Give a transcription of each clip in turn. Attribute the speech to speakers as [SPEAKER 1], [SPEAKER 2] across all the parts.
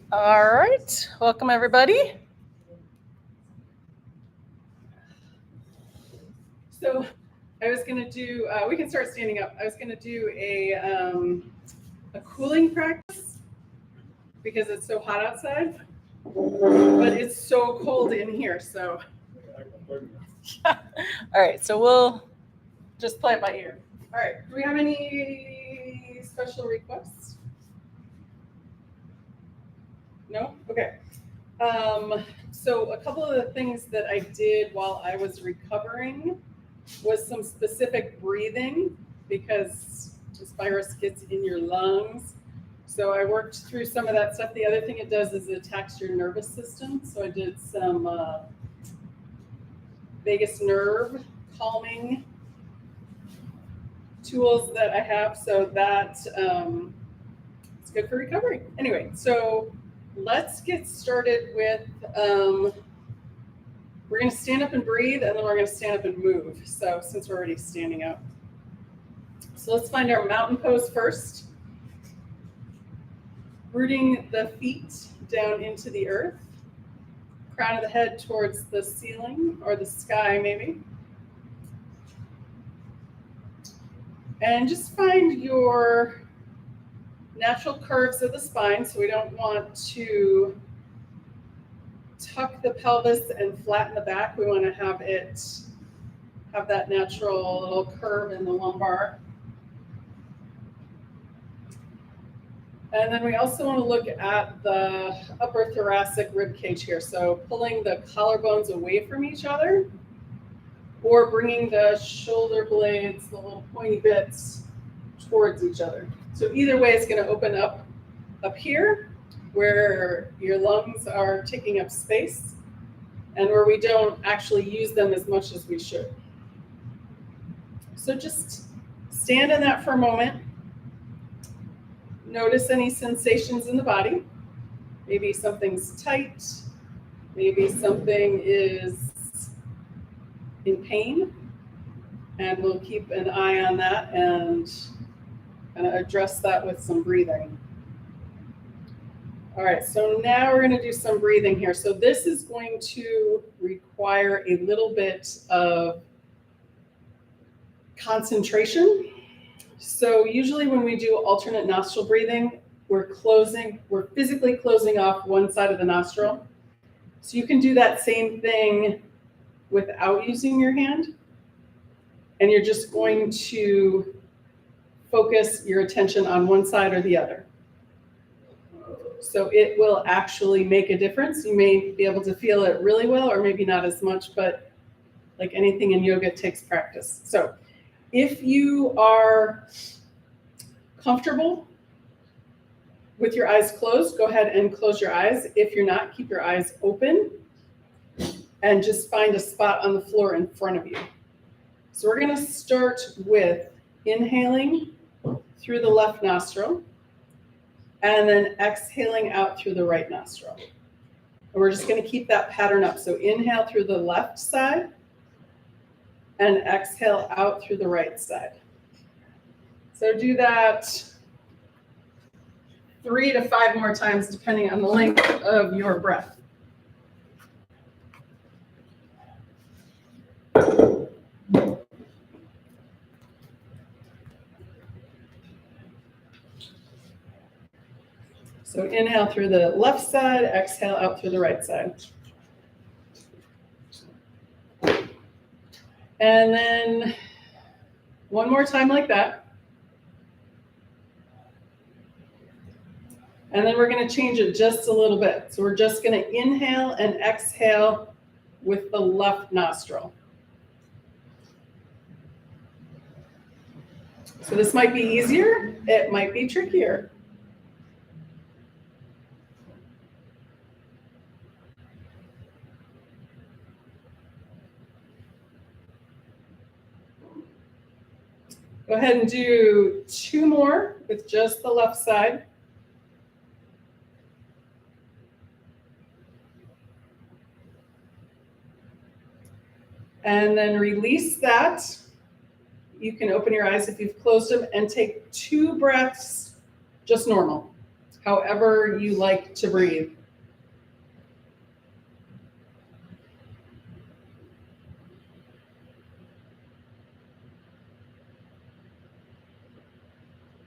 [SPEAKER 1] All right, welcome everybody. So I was going to do, we can start standing up. I was going to do a cooling practice because it's so hot outside, but it's so cold in here. So, all right, so we'll just play it by ear. All right, do we have any special requests? No? Okay. So a couple of the things that I did while I was recovering was some specific breathing because this virus gets in your lungs. So I worked through some of that stuff. The other thing it does is it attacks your nervous system. So I did some vagus nerve calming tools that I have. So that it's good for recovery. Anyway, so let's get started with, we're going to stand up and breathe, and then we're going to stand up and move. So since we're already standing up. So let's find our mountain pose first. Rooting the feet down into the earth. Crown of the head towards the ceiling or the sky maybe. And just find your natural curves of the spine. So we don't want to tuck the pelvis and flatten the back. We want to have that natural little curve in the lumbar. And then we also want to look at the upper thoracic rib cage here. So pulling the collarbones away from each other or bringing the shoulder blades, the little pointy bits, towards each other. So either way, it's going to open up here where your lungs are taking up space and where we don't actually use them as much as we should. So just stand in that for a moment. Notice any sensations in the body. Maybe something's tight. Maybe something is in pain. And we'll keep an eye on that and kind of address that with some breathing. All right, so now we're going to do some breathing here. So this is going to require a little bit of concentration. So usually when we do alternate nostril breathing, we're physically closing off one side of the nostril. So you can do that same thing without using your hand. And you're just going to focus your attention on one side or the other. So it will actually make a difference. You may be able to feel it really well, or maybe not as much, but like anything in yoga, it takes practice. So if you are comfortable with your eyes closed, go ahead and close your eyes. If you're not, keep your eyes open and just find a spot on the floor in front of you. So we're going to start with inhaling through the left nostril and then exhaling out through the right nostril. And we're just going to keep that pattern up. So inhale through the left side and exhale out through the right side. So do that 3 to 5 more times, depending on the length of your breath. So inhale through the left side, exhale out through the right side. And then one more time like that. And then we're going to change it just a little bit. So we're just going to inhale and exhale with the left nostril. So this might be easier. It might be trickier. Go ahead and do 2 more with just the left side. And then release that. You can open your eyes if you've closed them and take 2 breaths, just normal. however you like to breathe.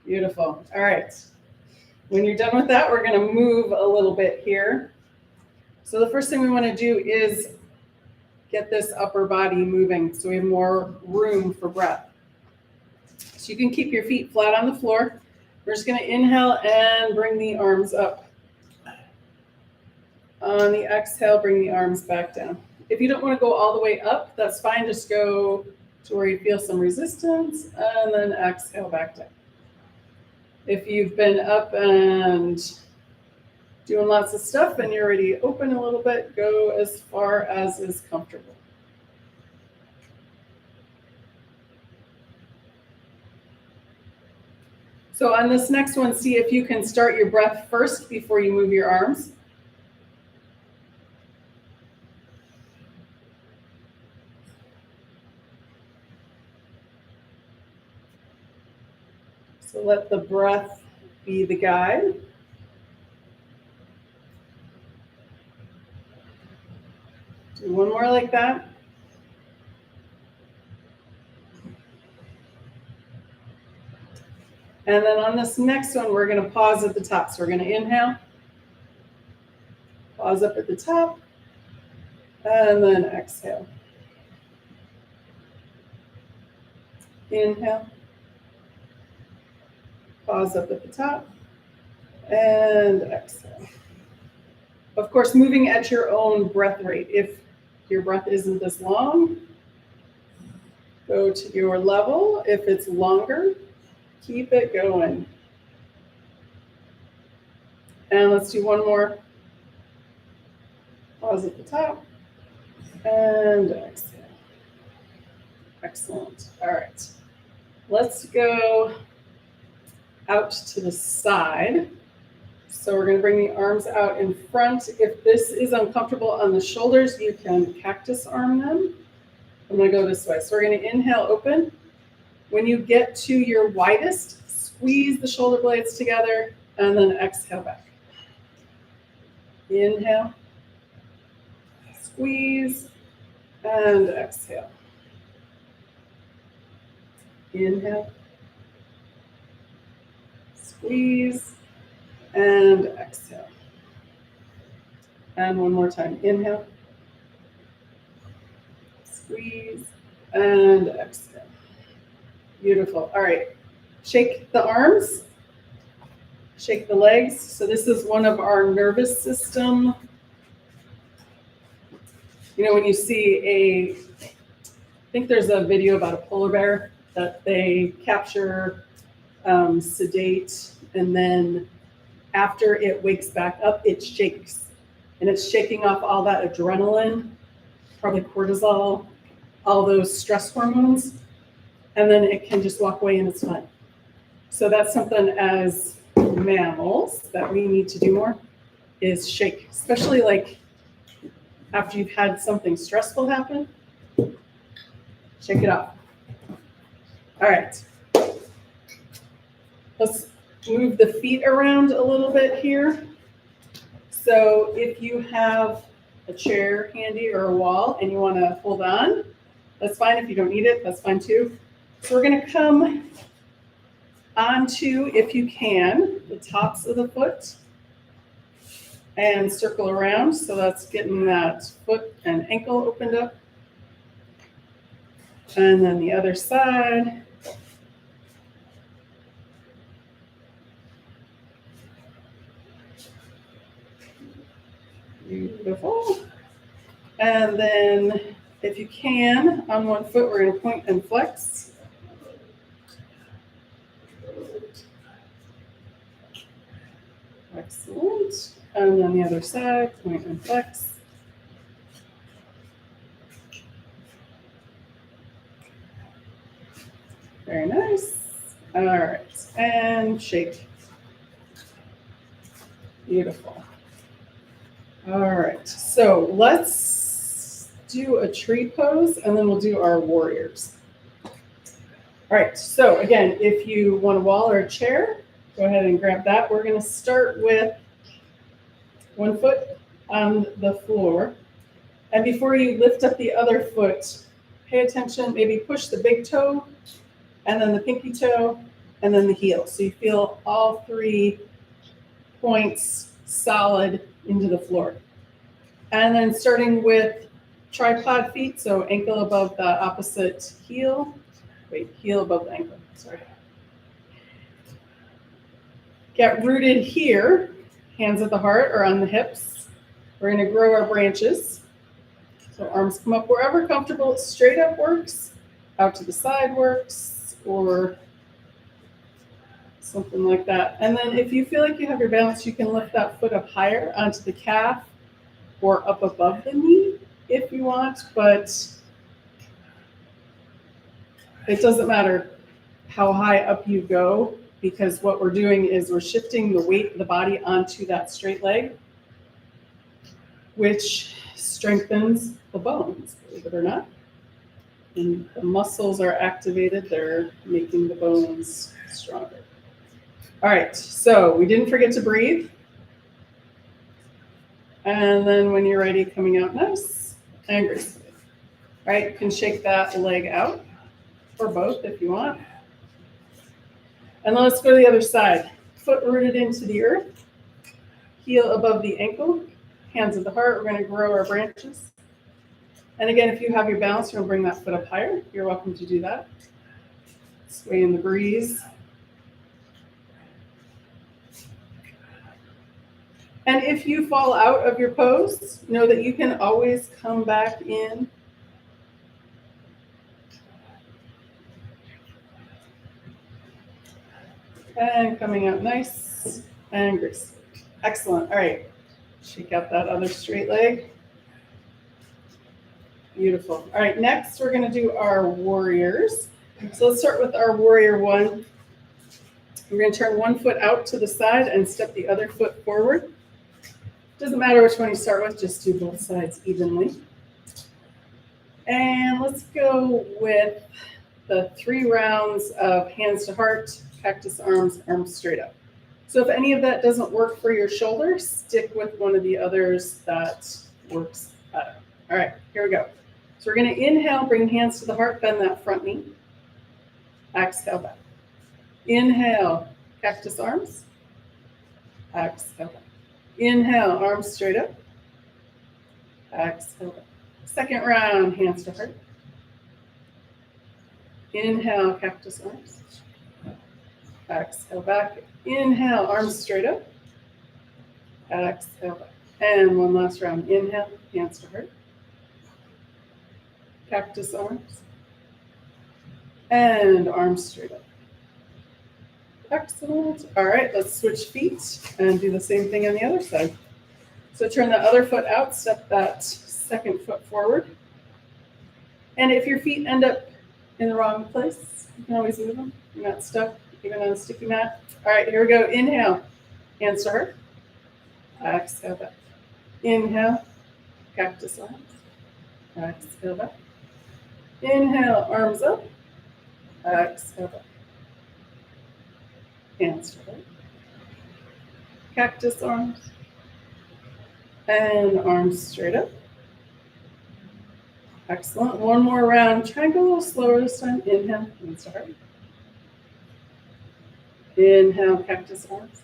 [SPEAKER 1] Beautiful. All right. When you're done with that, we're going to move a little bit here. So the first thing we want to do is get this upper body moving so we have more room for breath. So you can keep your feet flat on the floor. We're just going to inhale and bring the arms up. On the exhale, bring the arms back down. If you don't want to go all the way up, that's fine. Just go to where you feel some resistance and then exhale back down. If you've been up and doing lots of stuff and you're ready to open a little bit, go as far as is comfortable. So on this next one, see if you can start your breath first before you move your arms. So let the breath be the guide. Do one more like that. And then on this next one, we're going to pause at the top. So we're going to inhale, pause up at the top, and then exhale. Inhale, pause up at the top, and exhale. Of course, moving at your own breath rate. If your breath isn't this long, go to your level. If it's longer, keep it going. And let's do one more. Pause at the top and exhale. Excellent. All right. Let's go out to the side. So we're going to bring the arms out in front. If this is uncomfortable on the shoulders, you can cactus arm them. I'm going to go this way. So we're going to inhale, open. When you get to your widest, squeeze the shoulder blades together and then exhale back. Inhale, squeeze, and exhale. Inhale, squeeze, and exhale. And one more time. Inhale, squeeze, and exhale. Beautiful. All right. Shake the arms. Shake the legs. So this is one of our nervous system. You know, when you see I think there's a video about a polar bear that they capture, sedate, and then after it wakes back up, it shakes. And it's shaking off all that adrenaline, probably cortisol, all those stress hormones. And then it can just walk away and it's fine. So that's something as mammals that we need to do more, is shake, especially like after you've had something stressful happen. Shake it off. All right. Let's move the feet around a little bit here. So if you have a chair handy or a wall and you want to hold on, that's fine. If you don't need it, that's fine too. So we're going to come onto, if you can, the tops of the foot and circle around. So that's getting that foot and ankle opened up. And then the other side. Beautiful. And then if you can, on one foot, we're going to point and flex. Excellent. And then the other side, point and flex. Very nice. All right. And shake. Beautiful. All right. So let's do a tree pose and then we'll do our warriors. All right. So again, if you want a wall or a chair, Go ahead and grab that. We're going to start with one foot on the floor. And before you lift up the other foot, pay attention, maybe push the big toe, and then the pinky toe, and then the heel. So you feel all 3 points solid into the floor. And then starting with tripod feet, so ankle above the opposite heel. Wait, heel above the ankle, sorry. Get rooted here, hands at the heart or on the hips. We're gonna grow our branches. So arms come up wherever comfortable. Straight up works, out to the side works, or something like that. And then if you feel like you have your balance, you can lift that foot up higher onto the calf or up above the knee if you want, but it doesn't matter how high up you go, because what we're doing is we're shifting the weight of the body onto that straight leg, which strengthens the bones, believe it or not. And the muscles are activated, they're making the bones stronger. All right, so we didn't forget to breathe. And then when you're ready, coming out nice and gracefully. All right, you can shake that leg out, or both if you want. And then let's go to the other side. Foot rooted into the earth, heel above the ankle, hands at the heart. We're going to grow our branches. And again, if you have your balance, you're going to bring that foot up higher. You're welcome to do that. Sway in the breeze. And if you fall out of your pose, know that you can always come back in. And coming out nice and graceful. Excellent. All right. Shake out that other straight leg. Beautiful. All right. Next, we're going to do our warriors. So let's start with our warrior one. We're going to turn one foot out to the side and step the other foot forward. Doesn't matter which one you start with, just do both sides evenly. And let's go with the 3 rounds of hands to heart, cactus arms, arms straight up. So if any of that doesn't work for your shoulder, stick with one of the others that works better. All right, here we go. So we're going to inhale, bring hands to the heart, bend that front knee. Exhale back. Inhale, cactus arms. Exhale back. Inhale, arms straight up. Exhale back. Second round, hands to heart. Inhale, cactus arms. Exhale back. Inhale, arms straight up. Exhale back. And one last round. Inhale, hands to heart. Cactus arms. And arms straight up. Excellent. All right, let's switch feet and do the same thing on the other side. So turn the other foot out, step that second foot forward. And if your feet end up in the wrong place, you can always move them. You're not stuck, even on a sticky mat. All right, here we go. Inhale, hands to heart. Exhale back. Inhale, cactus arms. Exhale back. Inhale, arms up. Exhale back. Hands to heart. Cactus arms. And arms straight up. Excellent. One more round. Try and go a little slower this time. Inhale, hands to heart. Inhale, cactus arms.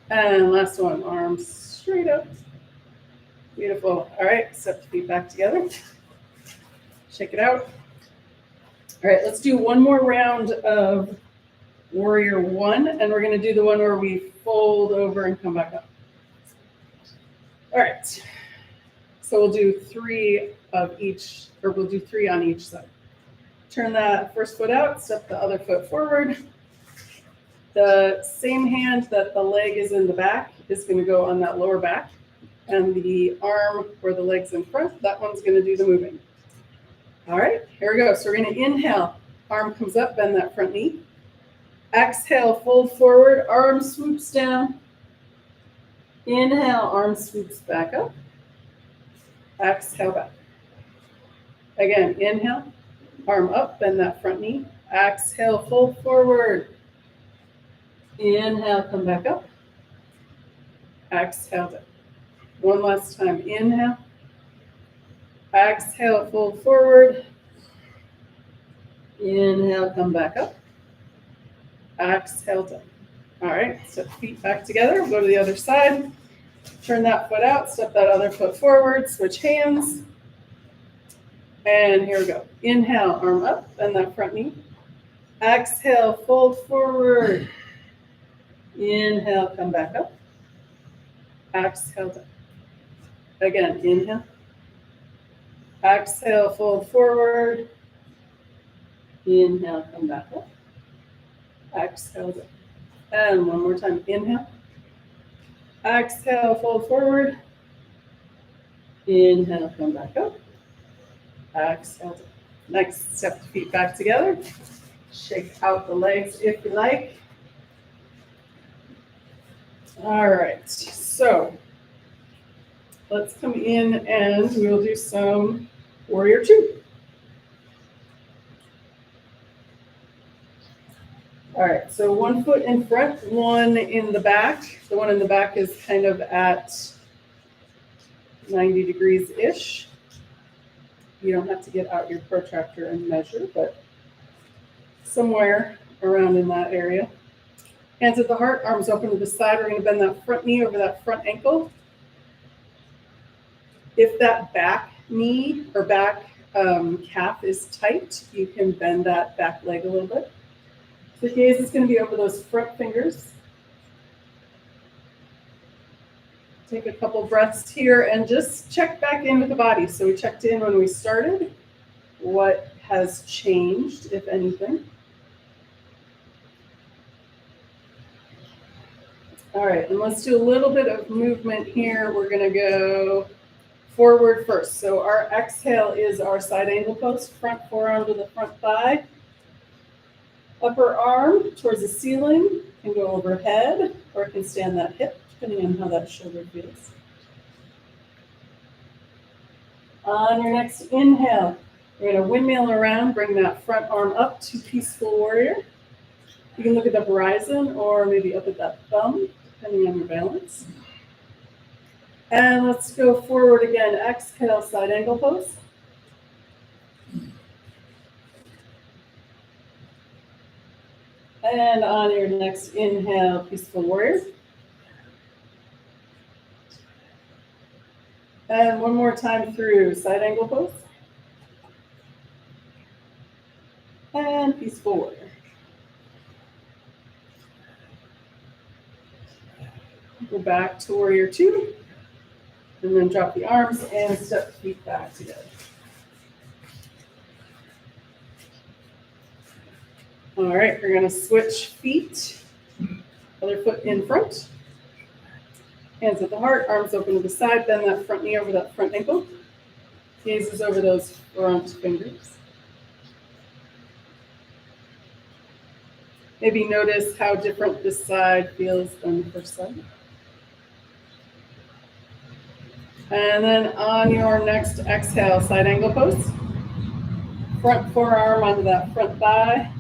[SPEAKER 1] And last one, arms straight up. Beautiful. All right, step the feet back together. Shake it out. All right, let's do one more round of warrior one, and we're going to do the one where we fold over and come back up. All right, so we'll do 3 of each, or we'll do 3 on each side. Turn that first foot out, step the other foot forward. The same hand that the leg is in the back is going to go on that lower back, and the arm or the leg's in front, that one's going to do the moving. All right, here we go. So we're going to inhale, arm comes up, bend that front knee. Exhale, fold forward, arm swoops down. Inhale, arm swoops back up. Exhale, back. Again, inhale, arm up, bend that front knee. Exhale, fold forward. Inhale, come back up. Exhale down. One last time. Inhale. Exhale, fold forward. Inhale, come back up. Exhale down. All right, step feet back together. Go to the other side. Turn that foot out, step that other foot forward, switch hands. And here we go. Inhale, arm up, bend that front knee. Exhale, fold forward. Inhale, come back up. Exhale down. Again, inhale. Exhale, fold forward. Inhale, come back up. Exhale down. And one more time. Inhale. Exhale, fold forward. Inhale, come back up. Exhale down. Next, step the feet back together. Shake out the legs if you like. All right, so let's come in and we'll do some warrior two. All right, so one foot in front, one in the back. The one in the back is kind of at 90 degrees-ish. You don't have to get out your protractor and measure, but somewhere around in that area. Hands at the heart, arms open to the side. We're going to bend that front knee over that front ankle. If that back knee or back calf is tight, you can bend that back leg a little bit. The gaze is going to be over those front fingers. Take a couple breaths here and just check back in with the body. So we checked in when we started. What has changed, if anything? All right, and let's do a little bit of movement here. We're going to go forward first. So our exhale is our side angle pose, front forearm to the front thigh. Upper arm towards the ceiling, can go overhead, or it can stand that hip, depending on how that shoulder feels. On your next inhale, we're going to windmill around, bring that front arm up to peaceful warrior. You can look at the horizon or maybe up at that thumb, depending on your balance. And let's go forward again. Exhale, side angle pose. And on your next inhale, peaceful warrior. And one more time through side angle pose. And peaceful warrior. Go back to warrior two. And then drop the arms and step the feet back together. All right, we're going to switch feet. Other foot in front. Hands at the heart, arms open to the side, bend that front knee over that front ankle. Gaze is over those front fingers. Maybe notice how different this side feels than the first side. And then on your next exhale, side angle pose. Front forearm onto that front thigh.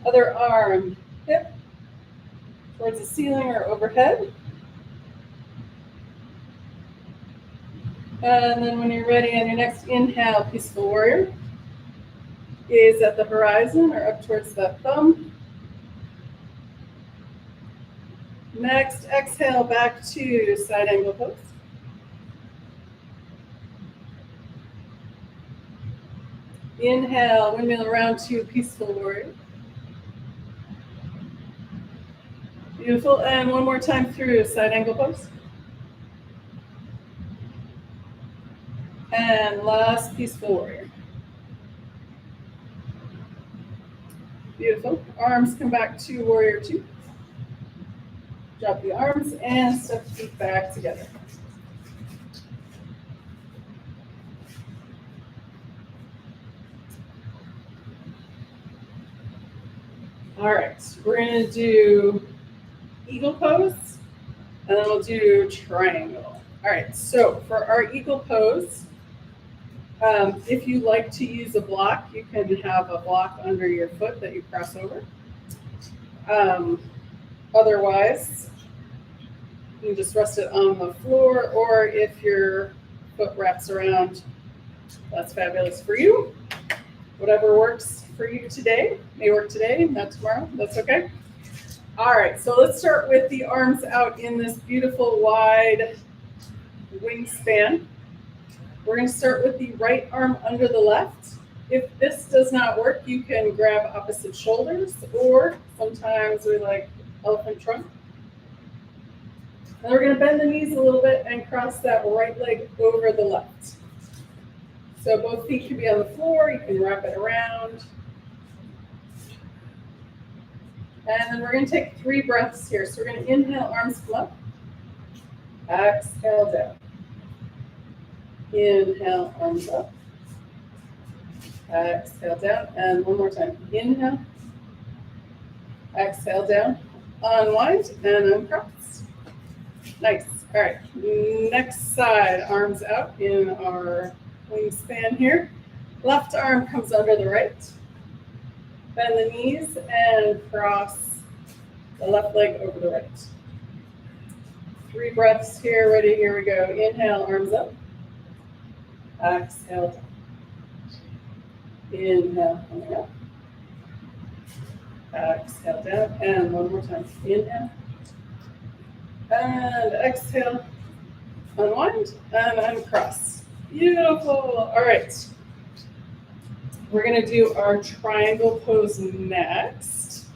[SPEAKER 1] Other arm, hip, towards the ceiling or overhead. And then when you're ready, on your next inhale, peaceful warrior. Gaze at the horizon or up towards that thumb. Next, exhale back to side angle pose. Inhale, windmill around to peaceful warrior. Beautiful, and one more time through side angle pose. And last, peaceful warrior. Beautiful, arms come back to warrior two. Drop the arms and step the feet back together. All right, we're going to do eagle pose, and then we'll do triangle. All right, so for our eagle pose, if you like to use a block, you can have a block under your foot that you cross over. Otherwise, you can just rest it on the floor, or if your foot wraps around, that's fabulous for you. Whatever works for you today may work today, not tomorrow. That's okay. All right, so let's start with the arms out in this beautiful wide wingspan. We're going to start with the right arm under the left. If this does not work, you can grab opposite shoulders, or sometimes we like elephant trunk. And we're going to bend the knees a little bit and cross that right leg over the left. So both feet can be on the floor. You can wrap it around. And then we're going to take 3 breaths here. So we're going to inhale, arms come up. Exhale down. Inhale, arms up. Exhale down. And one more time. Inhale. Exhale down. Unwind and uncross. Nice. All right. Next side, arms out in our wingspan here. Left arm comes under the right. Bend the knees and cross the left leg over the right. 3 breaths here. Ready? Here we go. Inhale, arms up. Exhale down. Inhale, coming up. Exhale down. And one more time. Inhale. And exhale. Unwind and uncross. Beautiful. All right. We're going to do our triangle pose next.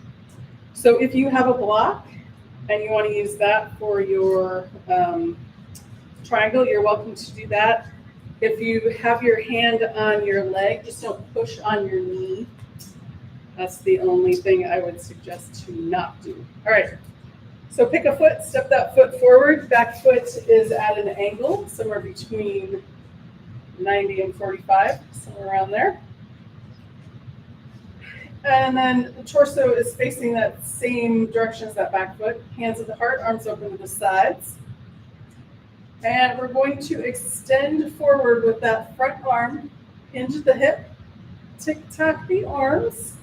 [SPEAKER 1] So if you have a block and you want to use that for your triangle, you're welcome to do that. If you have your hand on your leg, just don't push on your knee. That's the only thing I would suggest to not do. All right. So pick a foot, step that foot forward. Back foot is at an angle, somewhere between 90 and 45, somewhere around there. And then the torso is facing that same direction as that back foot. Hands at the heart, arms open to the sides. And we're going to extend forward with that front arm, hinge at the hip, tick-tock the arms.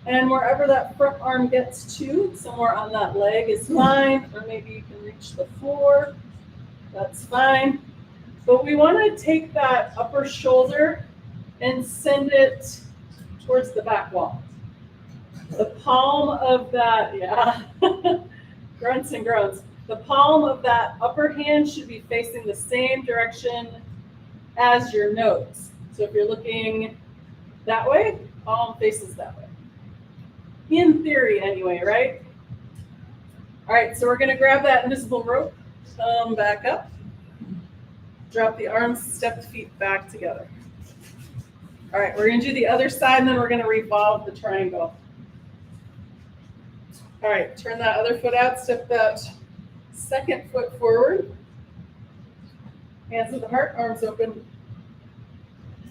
[SPEAKER 1] And wherever that front arm gets to, somewhere on that leg is fine, or maybe you can reach the floor. That's fine. But we want to take that upper shoulder and send it towards the back wall. The palm of that, yeah, grunts and groans. The palm of that upper hand should be facing the same direction as your nose. So if you're looking that way, palm faces that way. In theory, anyway, right? All right, so we're going to grab that invisible rope, come back up, drop the arms, step the feet back together. All right, we're going to do the other side, and then we're going to revolve the triangle. All right, turn that other foot out, step that second foot forward. Hands at the heart, arms open.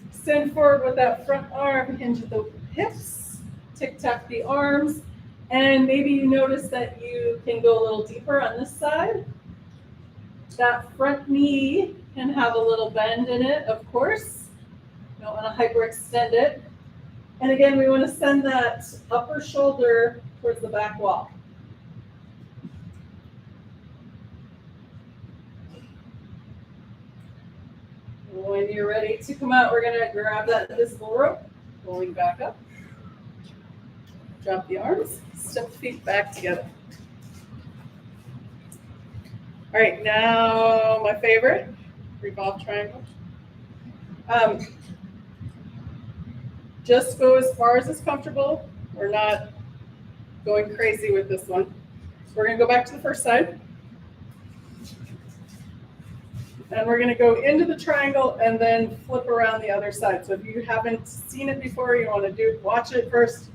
[SPEAKER 1] Extend forward with that front arm, hinge at the hips, tick-tock the arms, and maybe you notice that you can go a little deeper on this side. That front knee can have a little bend in it, of course. You don't want to hyperextend it. And again, we want to send that upper shoulder towards the back wall. When you're ready to come out, we're going to grab that invisible rope, pulling back up. Drop the arms, step the feet back together. All right, now my favorite, revolve triangle. Just go as far as is comfortable. We're not going crazy with this one. We're going to go back to the first side. And we're going to go into the triangle and then flip around the other side. So if you haven't seen it before, you want to watch it first,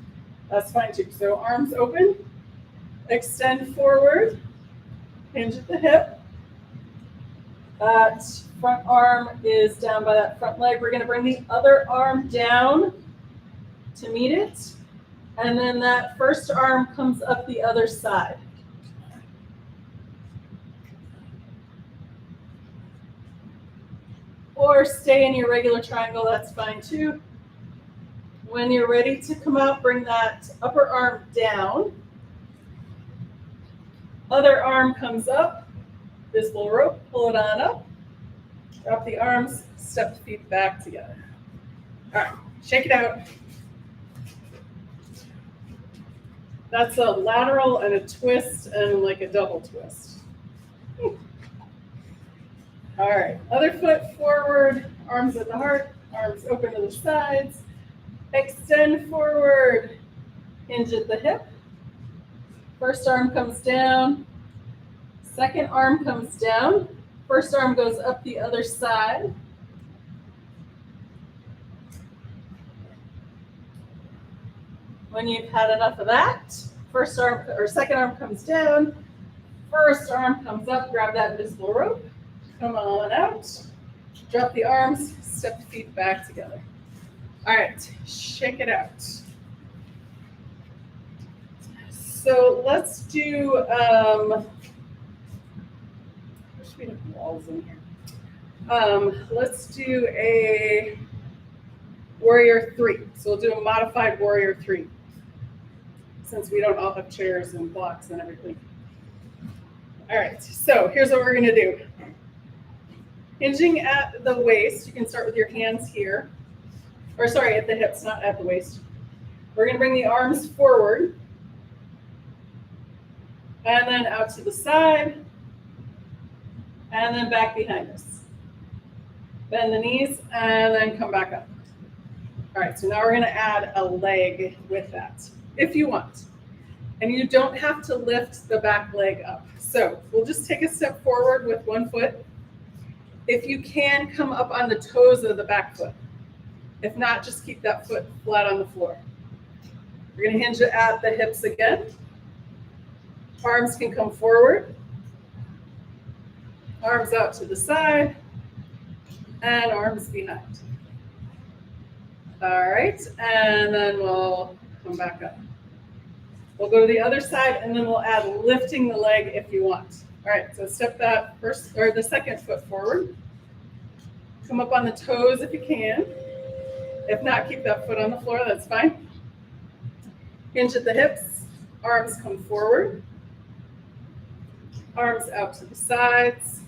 [SPEAKER 1] that's fine too. So arms open, extend forward, hinge at the hip. That front arm is down by that front leg. We're going to bring the other arm down to meet it. And then that first arm comes up the other side. Or stay in your regular triangle, that's fine too. When you're ready to come out, bring that upper arm down. Other arm comes up, visible rope, pull it on up, drop the arms, step the feet back together. All right, shake it out. That's a lateral and a twist and like a double twist. All right, other foot forward, arms at the heart, arms open to the sides. Extend forward, hinge at the hip. First arm comes down, second arm comes down. First arm goes up the other side. When you've had enough of that, first arm or second arm comes down, first arm comes up, grab that visible rope, come on out, drop the arms, step the feet back together. All right, shake it out. So let's do, wish we had walls in here. Let's do a warrior 3. So we'll do a modified warrior 3, since we don't all have chairs and blocks and everything. All right, so here's what we're gonna do. Hinging at the waist, you can start with your hands here, or sorry, at the hips, not at the waist. We're gonna bring the arms forward, and then out to the side, and then back behind us. Bend the knees, and then come back up. All right, so now we're gonna add a leg with that, if you want. And you don't have to lift the back leg up. So we'll just take a step forward with one foot. If you can, come up on the toes of the back foot. If not, just keep that foot flat on the floor. We're gonna hinge it at the hips again. Arms can come forward. Arms out to the side. And arms behind. All right, and then we'll come back up. We'll go to the other side, and then we'll add lifting the leg if you want. All right, so step that first or the second foot forward. Come up on the toes if you can. If not, keep that foot on the floor, that's fine. Hinge at the hips, arms come forward. Arms out to the sides,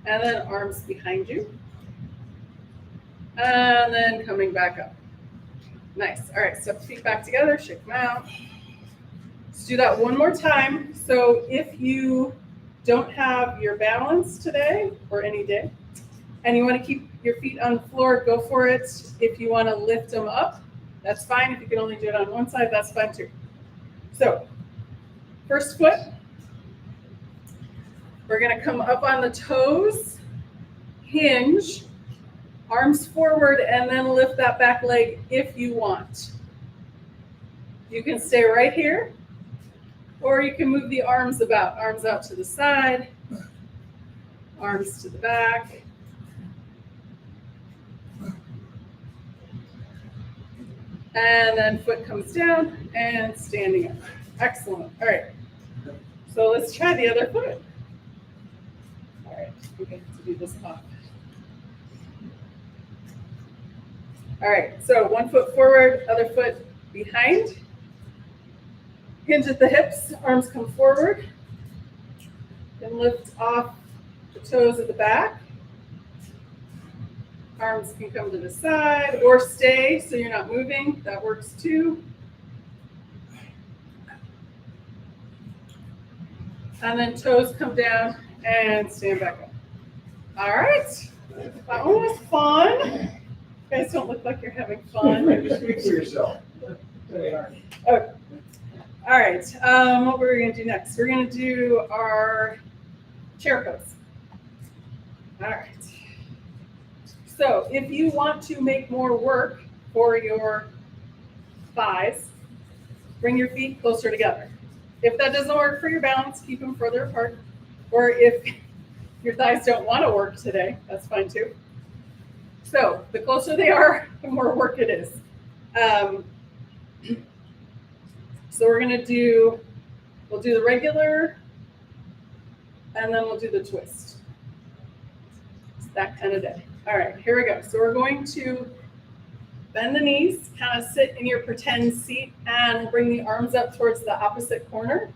[SPEAKER 1] and then arms behind you. And then coming back up. Nice. All right, step the feet back together, shake them out. Let's do that one more time. So if you don't have your balance today or any day, and you want to keep your feet on the floor, go for it. If you want to lift them up, that's fine. If you can only do it on one side, that's fine too. So first foot, we're going to come up on the toes, hinge, arms forward, and then lift that back leg if you want. You can stay right here, or you can move the arms about. Arms out to the side, arms to the back. And then foot comes down and standing up. Excellent. All right. So let's try the other foot. All right, we get to do this off. All right, so one foot forward, other foot behind. Hinge at the hips, arms come forward. Then lift off the toes at the back. Arms can come to the side or stay so you're not moving. That works too. And then toes come down and stand back up. All right, that one was fun. You guys don't look like you're having fun.
[SPEAKER 2] Speak for yourself.
[SPEAKER 1] Okay. All right, what we're gonna do next? We're gonna do our chair pose. All right. So if you want to make more work for your thighs, bring your feet closer together. If that doesn't work for your balance, keep them further apart. Or if your thighs don't want to work today, that's fine too. So the closer they are, the more work it is. So we're gonna we'll do the regular, and then we'll do the twist. It's that kind of day. All right, here we go. So we're going to bend the knees, kind of sit in your pretend seat, and bring the arms up towards the opposite corner.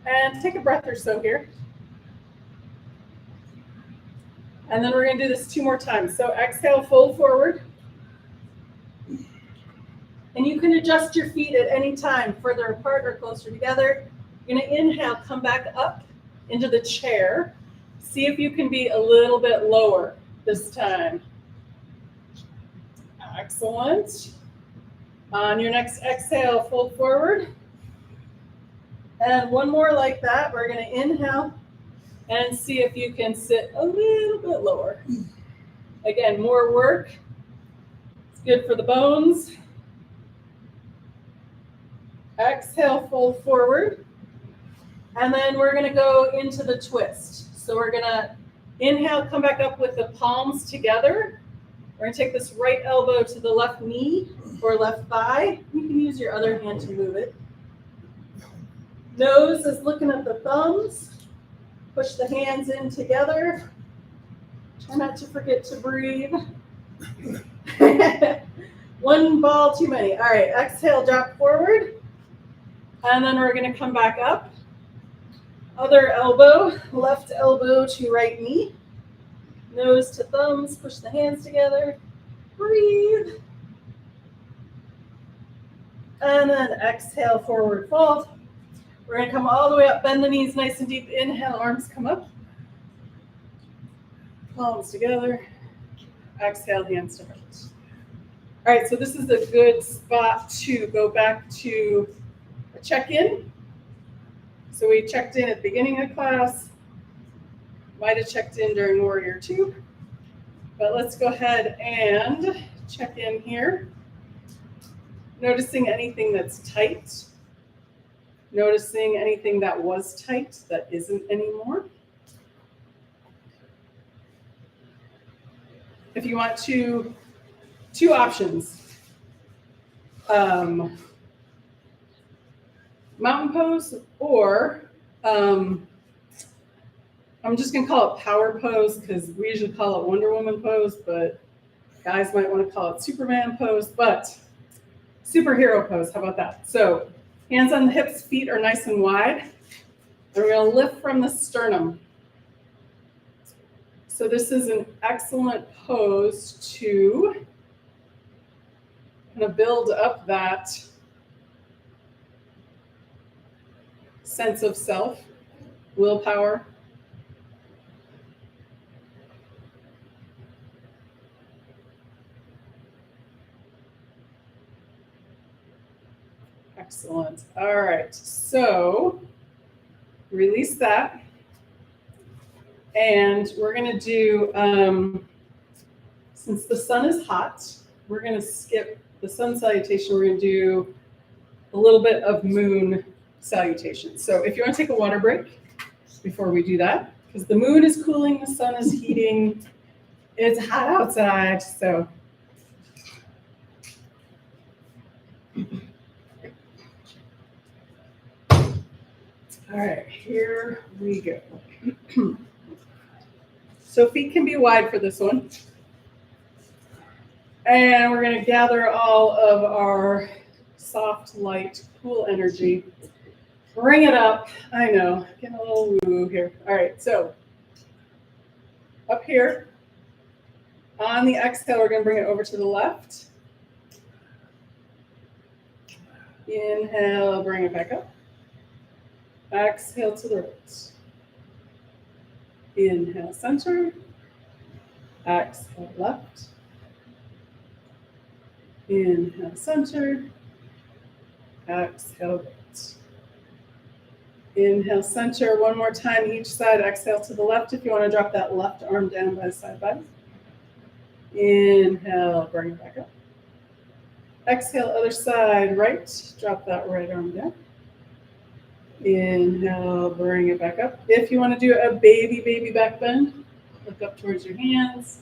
[SPEAKER 1] And take a breath or so here. And then we're going to do this 2 more times. So exhale, fold forward. And you can adjust your feet at any time, further apart or closer together. You're going to inhale, come back up into the chair. See if you can be a little bit lower this time. Excellent. On your next exhale, fold forward. And one more like that. We're going to inhale and see if you can sit a little bit lower. Again, more work. It's good for the bones. Exhale, fold forward. And then we're going to go into the twist. So we're going to inhale, come back up with the palms together. We're going to take this right elbow to the left knee or left thigh. You can use your other hand to move it. Nose is looking at the thumbs. Push the hands in together. Try not to forget to breathe. One ball too many. All right, exhale, drop forward. And then we're going to come back up. Other elbow, left elbow to right knee. Nose to thumbs, push the hands together. Breathe. And then exhale, forward fold. We're going to come all the way up, bend the knees nice and deep. Inhale, arms come up. Palms together. Exhale, hands to heart. All right, so this is a good spot to go back to a check-in. So we checked in at the beginning of class. Might have checked in during Warrior 2. But let's go ahead and check in here. Noticing anything that's tight. Noticing anything that was tight that isn't anymore. If you want to, 2 options. Mountain pose or I'm just going to call it power pose because we usually call it Wonder Woman pose, but guys might want to call it Superman pose, but superhero pose, how about that? So hands on the hips, feet are nice and wide. And we're going to lift from the sternum. So this is an excellent pose to kind of build up that sense of self, willpower. Excellent. All right, so release that. And we're going to do, since the sun is hot, we're going to skip the sun salutation. We're going to do a little bit of moon salutation. So if you want to take a water break before we do that, because the moon is cooling, the sun is heating, it's hot outside, so. All right, here we go. So feet can be wide for this one. And we're going to gather all of our soft, light, cool energy. Bring it up. I know, getting a little woo here. All right, so up here. On the exhale, we're going to bring it over to the left. Inhale, bring it back up. Exhale to the right. Inhale, center. Exhale, left. Inhale, center. Exhale, right. Inhale, center. One more time each side. Exhale to the left if you want to drop that left arm down by the side body. Inhale, bring it back up. Exhale, other side, right. Drop that right arm down. Inhale, bring it back up. If you want to do a baby back bend, look up towards your hands.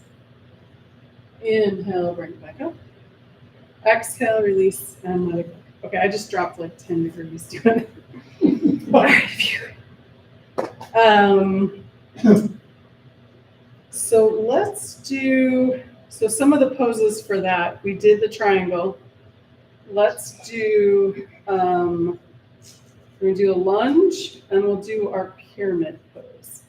[SPEAKER 1] Inhale, bring it back up. Exhale, release, and let it go. Okay, I just dropped like 10 degrees doing it. All right, so let's do, so some of the poses for that. We did the triangle. Let's do We're gonna do a lunge and we'll do our pyramid pose.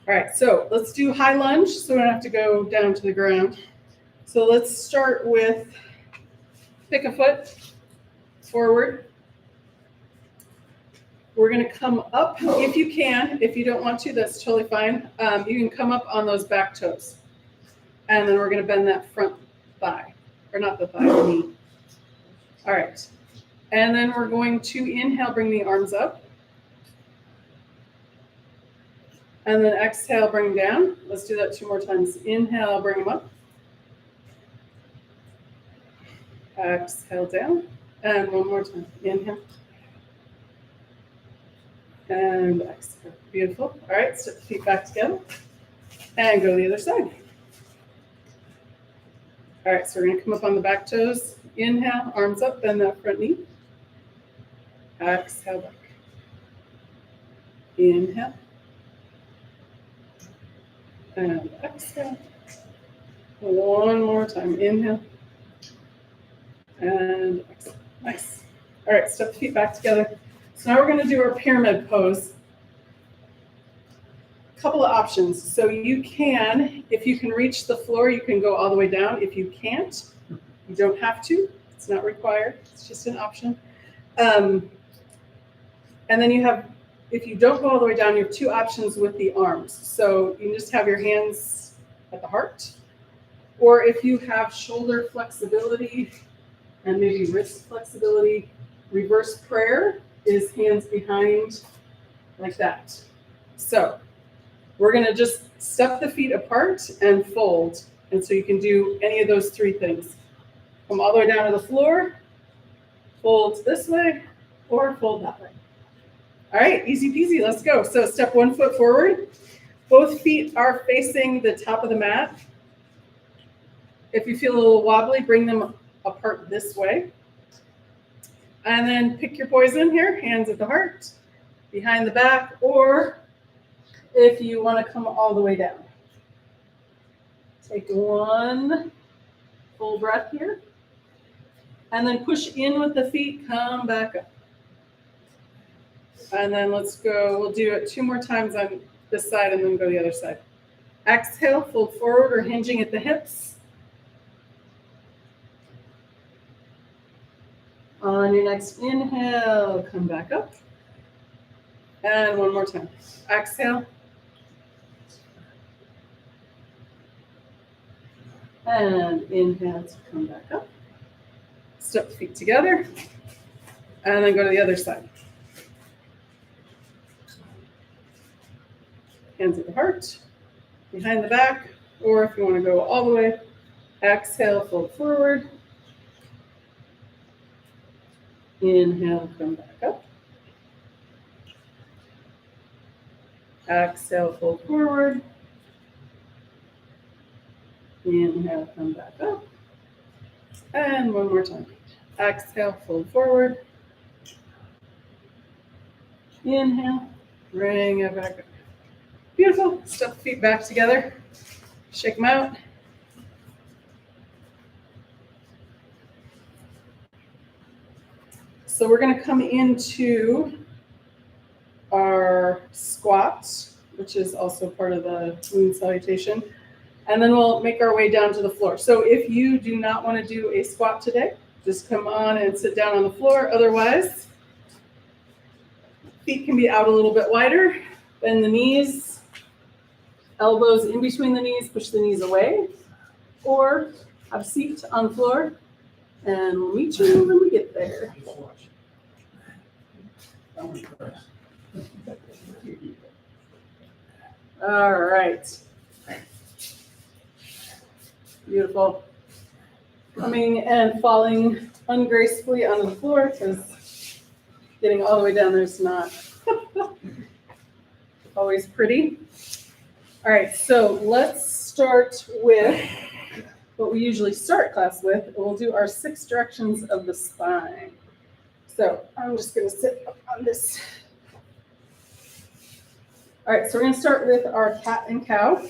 [SPEAKER 1] All right, so let's do high lunge so we don't have to go down to the ground. So let's start with pick a foot forward. We're gonna come up if you can. If you don't want to, that's totally fine. You can come up on those back toes. And then we're gonna bend that front thigh, or not the thigh, the knee. All right. And then we're going to inhale, bring the arms up. And then exhale, bring them down. Let's do that 2 more times. Inhale, bring them up. Exhale, down. And 1 more time. Inhale. And exhale. Beautiful. All right, step the feet back together. And go to the other side. All right, so we're gonna come up on the back toes. Inhale, arms up, bend that front knee. Exhale back. Inhale. And exhale. 1 more time. Inhale. And exhale. Nice. All right, step the feet back together. So now we're going to do our pyramid pose. A couple of options. So you can, if you can reach the floor, you can go all the way down. If you can't, you don't have to. It's not required. It's just an option. And then you have, if you don't go all the way down, you have 2 options with the arms. So you can just have your hands at the heart. Or if you have shoulder flexibility and maybe wrist flexibility, reverse prayer is hands behind like that. So we're going to just step the feet apart and fold. And so you can do any of those 3 things. Come all the way down to the floor, fold this way, or fold that way. All right, easy peasy, let's go. So step 1 foot forward. Both feet are facing the top of the mat. If you feel a little wobbly, bring them apart this way. And then pick your poison here, hands at the heart, behind the back, or if you want to come all the way down. Take 1 full breath here. And then push in with the feet, come back up. And then let's go, we'll do it 2 more times on this side and then go the other side. Exhale, fold forward or hinging at the hips. On your next inhale, come back up. And 1 more time. Exhale. And inhale to come back up. Step the feet together. And then go to the other side. Hands at the heart, behind the back, or if you want to go all the way, exhale, fold forward. Inhale, come back up. Exhale, fold forward. Inhale, come back up. And 1 more time. Exhale, fold forward. Inhale, bring it back up. Beautiful. Step the feet back together. Shake them out. So we're going to come into our squat, which is also part of the moon salutation. And then we'll make our way down to the floor. So if you do not want to do a squat today, just come on and sit down on the floor. Otherwise, feet can be out a little bit wider. Bend the knees. Elbows in between the knees, push the knees away, or have a seat on the floor, and we'll meet you when we get there. All right. Beautiful. Coming and falling ungracefully onto the floor, because getting all the way down there is not always pretty. All right, so let's start with what we usually start class with. We'll do our 6 directions of the spine. So I'm just going to sit up on this. All right, so we're going to start with our cat and cow.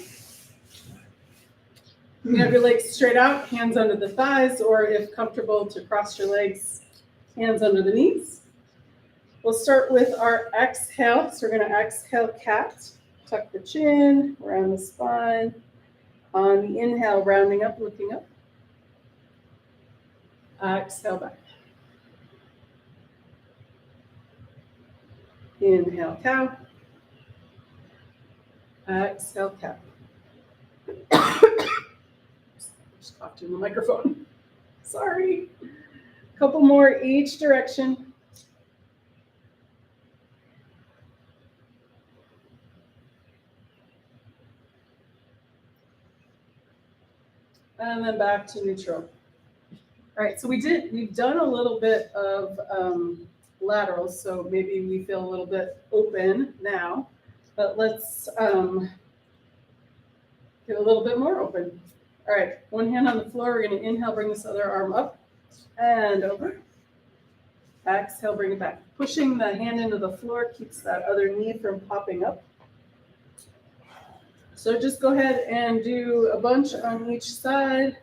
[SPEAKER 1] You have your legs straight out, hands under the thighs, or if comfortable to cross your legs, hands under the knees. We'll start with our exhale. So we're going to exhale cat, tuck the chin, round the spine. On the inhale, rounding up, looking up. Exhale back. Inhale, cow. Exhale, cow. Just coughed in the microphone. Sorry. A couple more each direction. And then back to neutral. All right, so we've done a little bit of laterals, so maybe we feel a little bit open now, but let's get a little bit more open. All right, one hand on the floor, we're gonna inhale, bring this other arm up and over. Exhale, bring it back. Pushing the hand into the floor keeps that other knee from popping up. So just go ahead and do a bunch on each side.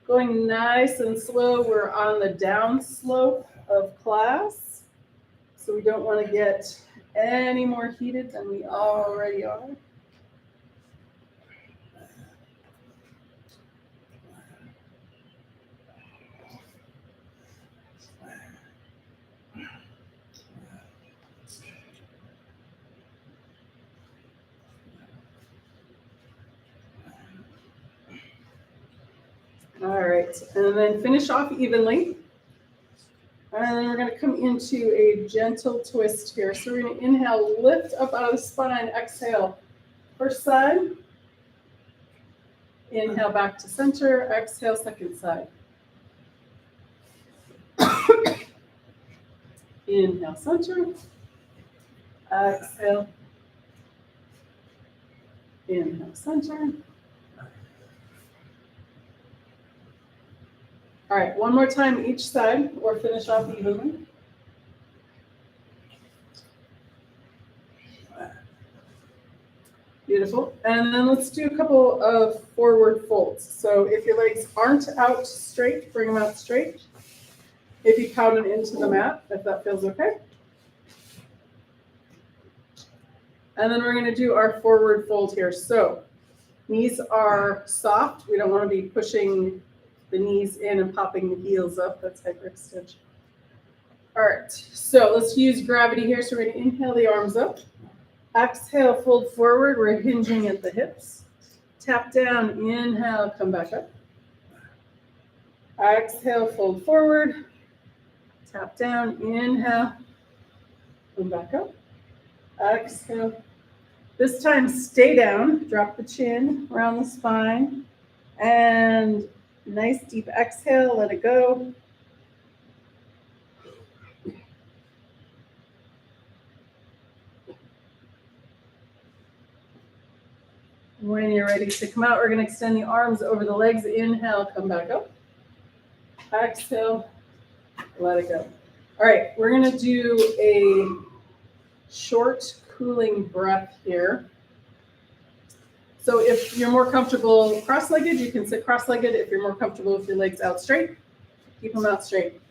[SPEAKER 1] Going nice and slow. We're on the down slope of class. So we don't want to get any more heated than we already are. All right, and then finish off evenly. And then we're going to come into a gentle twist here. So we're going to inhale, lift up out of the spine, exhale, first side. Inhale back to center, exhale, second side. Inhale, center. Exhale. Inhale, center. All right, one more time each side, or finish off evenly. Beautiful. And then let's do a couple of forward folds. So if your legs aren't out straight, bring them out straight. If you count them into the mat, if that feels okay. And then we're going to do our forward fold here. So knees are soft. We don't want to be pushing the knees in and popping the heels up. That's hyperextension. All right, so let's use gravity here. So we're going to inhale the arms up. Exhale, fold forward. We're hinging at the hips. Tap down, inhale, come back up. Exhale, fold forward. Tap down, inhale, come back up. Exhale. This time, stay down. Drop the chin around the spine. And nice deep exhale, let it go. When you're ready to come out, we're going to extend the arms over the legs. Inhale, come back up. Exhale, let it go. All right, we're going to do a short cooling breath here. So if you're more comfortable cross-legged, you can sit cross-legged. If you're more comfortable with your legs out straight, keep them out straight.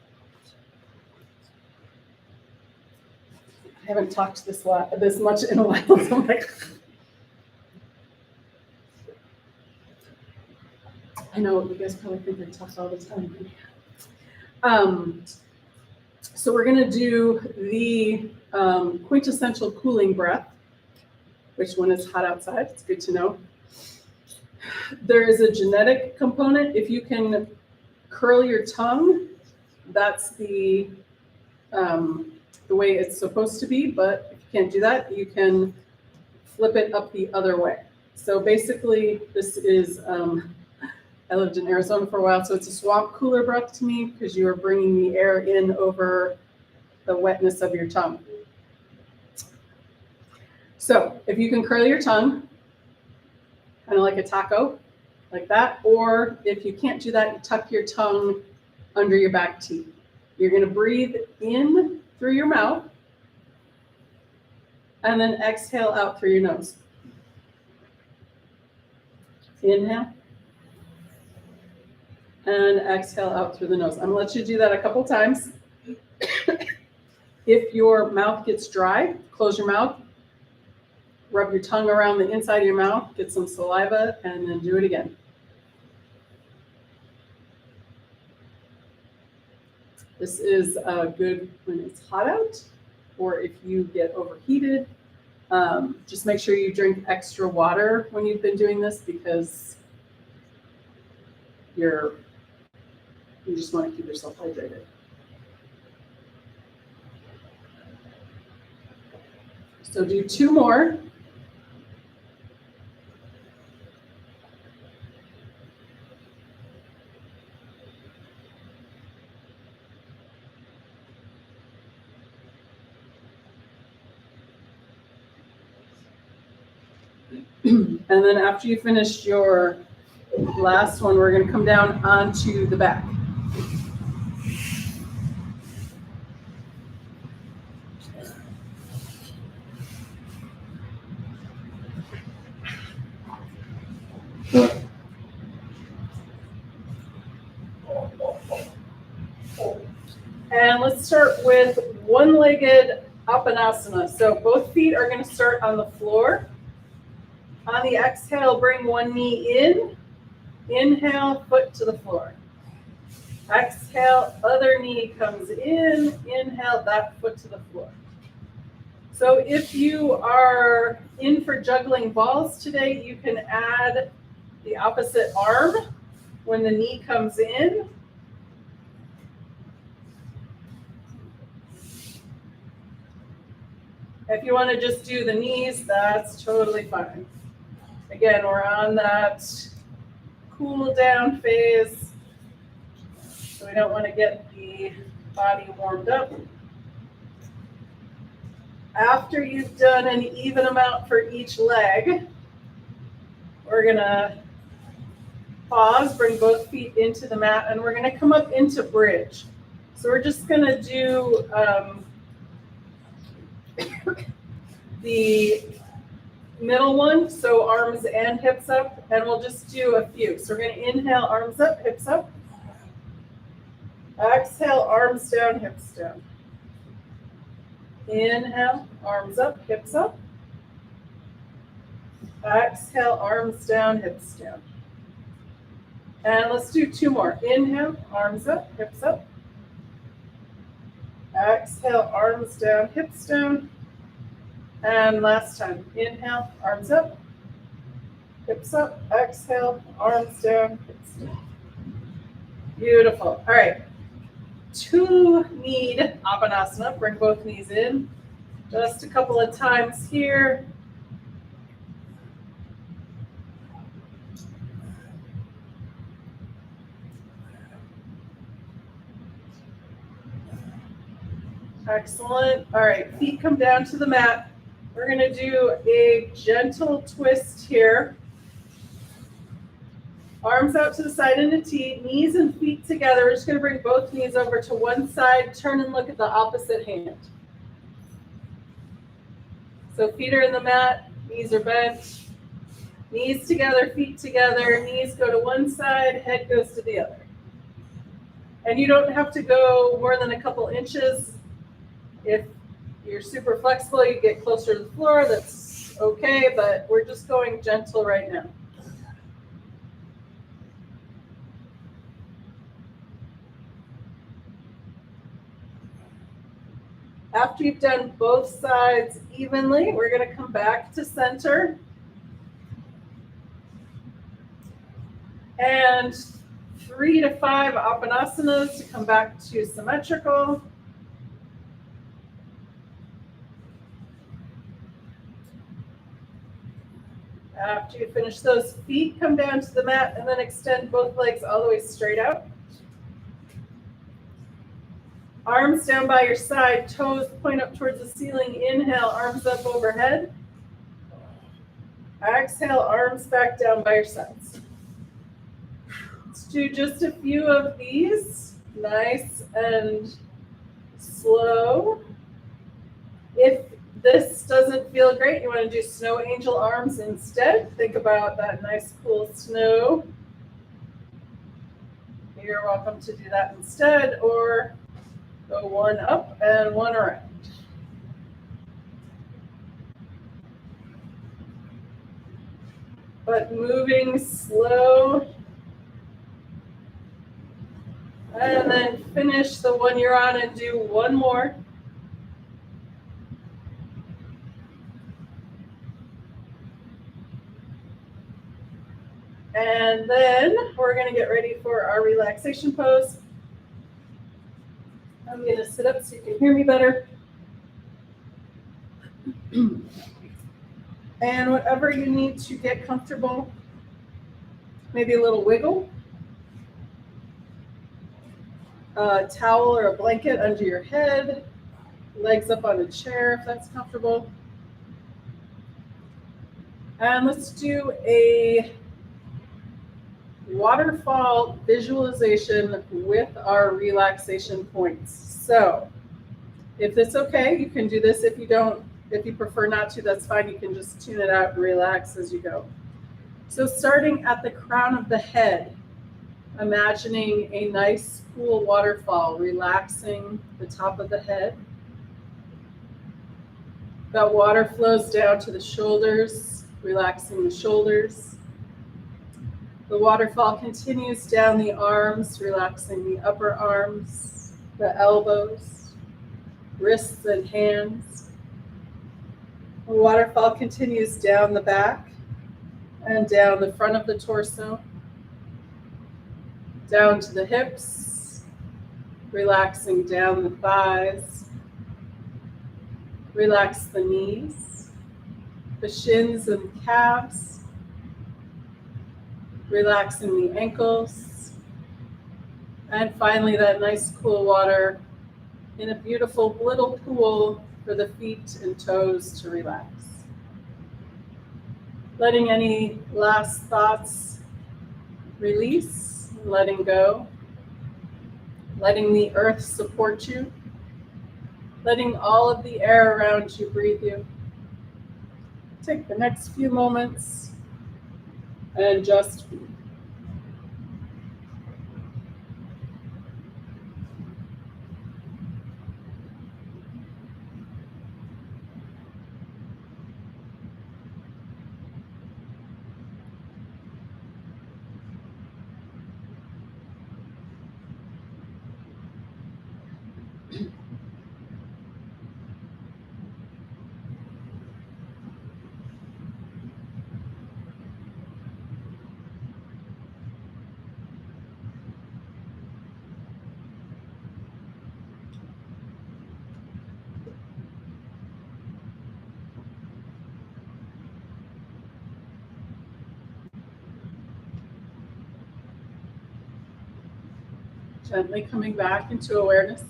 [SPEAKER 1] I haven't talked this much in a while, so I'm like, I know you guys probably think I talk all the time. So we're going to do the quintessential cooling breath, which when it's hot outside, it's good to know. There is a genetic component. If you can curl your tongue, that's the way it's supposed to be. But if you can't do that, you can flip it up the other way. So basically, this is, I lived in Arizona for a while, so it's a swamp cooler breath to me because you are bringing the air in over the wetness of your tongue. So if you can curl your tongue, kind of like a taco, like that, or if you can't do that, you tuck your tongue under your back teeth. You're going to breathe in through your mouth and then exhale out through your nose. Inhale. And exhale out through the nose. I'm going to let you do that a couple times. If your mouth gets dry, close your mouth, rub your tongue around the inside of your mouth, get some saliva, and then do it again. This is good when it's hot out, or if you get overheated. Just make sure you drink extra water when you've been doing this, because you just want to keep yourself hydrated. So do 2 more. And then after you finish your last one, we're going to come down onto the back. And let's start with one-legged Apanasana. So both feet are going to start on the floor. On the exhale, bring one knee in. Inhale, foot to the floor. Exhale, other knee comes in. Inhale, that foot to the floor. So if you are in for juggling balls today, you can add the opposite arm when the knee comes in. If you want to just do the knees, that's totally fine. Again, we're on that cool down phase, so we don't want to get the body warmed up. After you've done an even amount for each leg, we're going to pause, bring both feet into the mat, and we're going to come up into bridge. So we're just going to do the middle one, so arms and hips up, and we'll just do a few. So we're going to inhale, arms up, hips up. Exhale, arms down, hips down. Inhale, arms up, hips up. Exhale, arms down, hips down. And let's do 2 more. Inhale, arms up, hips up. Exhale, arms down, hips down. And last time, inhale, arms up, hips up, exhale, arms down, hips down. Beautiful. All right. 2-knee Apanasana. Bring both knees in. Just a couple of times here. Excellent. All right, feet come down to the mat. We're going to do a gentle twist here. Arms out to the side in a T, knees and feet together. We're just going to bring both knees over to one side, turn and look at the opposite hand. So feet are in the mat, knees are bent, knees together, feet together, knees go to one side, head goes to the other. And you don't have to go more than a couple inches. If you're super flexible, you get closer to the floor, that's okay, but we're just going gentle right now. After you've done both sides evenly, we're going to come back to center. And 3 to 5 Apanasanas to come back to symmetrical. After you finish those, feet come down to the mat and then extend both legs all the way straight out. Arms down by your side, toes point up towards the ceiling. Inhale, arms up overhead. Exhale, arms back down by your sides. Let's do just a few of these, nice and slow. If this doesn't feel great, you want to do snow angel arms instead. Think about that nice cool snow. You're welcome to do that instead, or go one up and one around. but moving slow. And then finish the one you're on and do one more. And then we're going to get ready for our relaxation pose. I'm going to sit up so you can hear me better. And whatever you need to get comfortable, maybe a little wiggle, a towel or a blanket under your head, legs up on a chair if that's comfortable. And let's do a waterfall visualization with our relaxation points. So if it's okay, you can do this. If you prefer not to, that's fine. You can just tune it out and relax as you go. So starting at the crown of the head, imagining a nice cool waterfall, relaxing the top of the head. That water flows down to the shoulders, relaxing the shoulders. The waterfall continues down the arms, relaxing the upper arms, the elbows, wrists and hands. The waterfall continues down the back and down the front of the torso, down to the hips, relaxing down the thighs. Relax the knees, the shins and calves. Relaxing the ankles. And finally, that nice cool water in a beautiful little pool for the feet and toes to relax. Letting any last thoughts release, letting go. Letting the earth support you. Letting all of the air around you breathe you. Take the next few moments and just be. Gently coming back into awareness.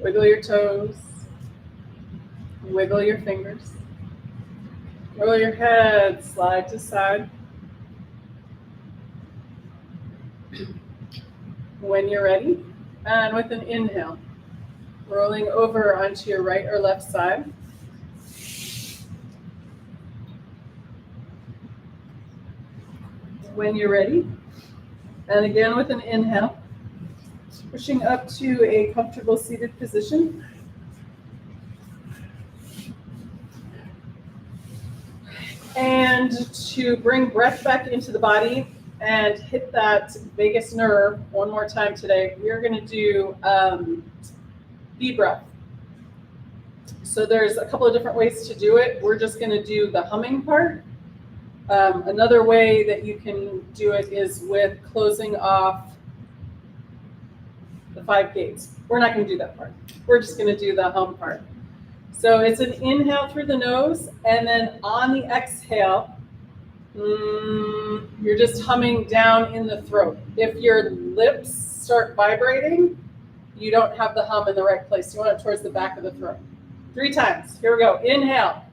[SPEAKER 1] Wiggle your toes. Wiggle your fingers. Roll your head, slide to side. When you're ready, and with an inhale, rolling over onto your right or left side. When you're ready, and again with an inhale, pushing up to a comfortable seated position. And to bring breath back into the body and hit that vagus nerve one more time today, we're going to do deep breath. So there's a couple of different ways to do it. We're just going to do the humming part. Another way that you can do it is with closing off the 5 gates. We're not going to do that part. We're just going to do the hum part. So it's an inhale through the nose, and then on the exhale, you're just humming down in the throat. If your lips start vibrating, you don't have the hum in the right place. You want it towards the back of the throat. 3 times. Here we go. Inhale.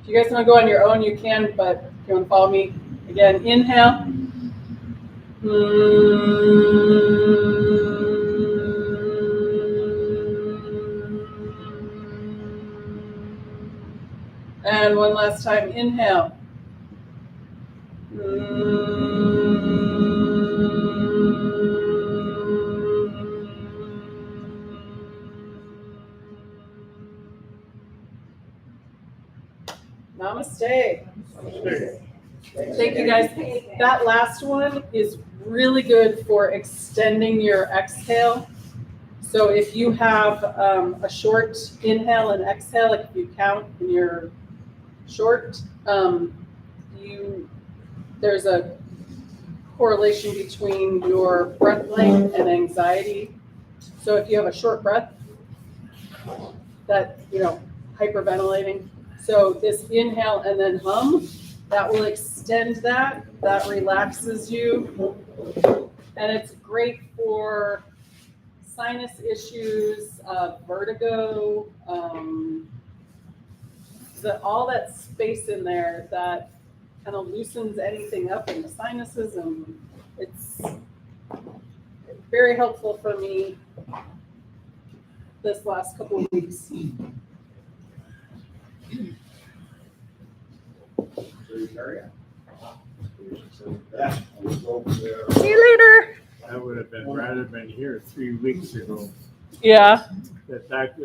[SPEAKER 1] If you guys want to go on your own, you can, but if you want to follow me, again, inhale. And one last time, inhale. Namaste. Thank you guys. That last one is really good for extending your exhale. So if you have a short inhale and exhale, like if you count and you're short, there's a correlation between your breath length and anxiety. So if you have a short breath, that, hyperventilating. So this inhale and then hum, that will extend that relaxes you. And it's great for sinus issues, vertigo, all that space in there that kind of loosens anything up in the sinuses, and it's very helpful for me this last couple of weeks. See you later.
[SPEAKER 2] I would have been rather been here 3 weeks ago.
[SPEAKER 1] Yeah.
[SPEAKER 2] The fact that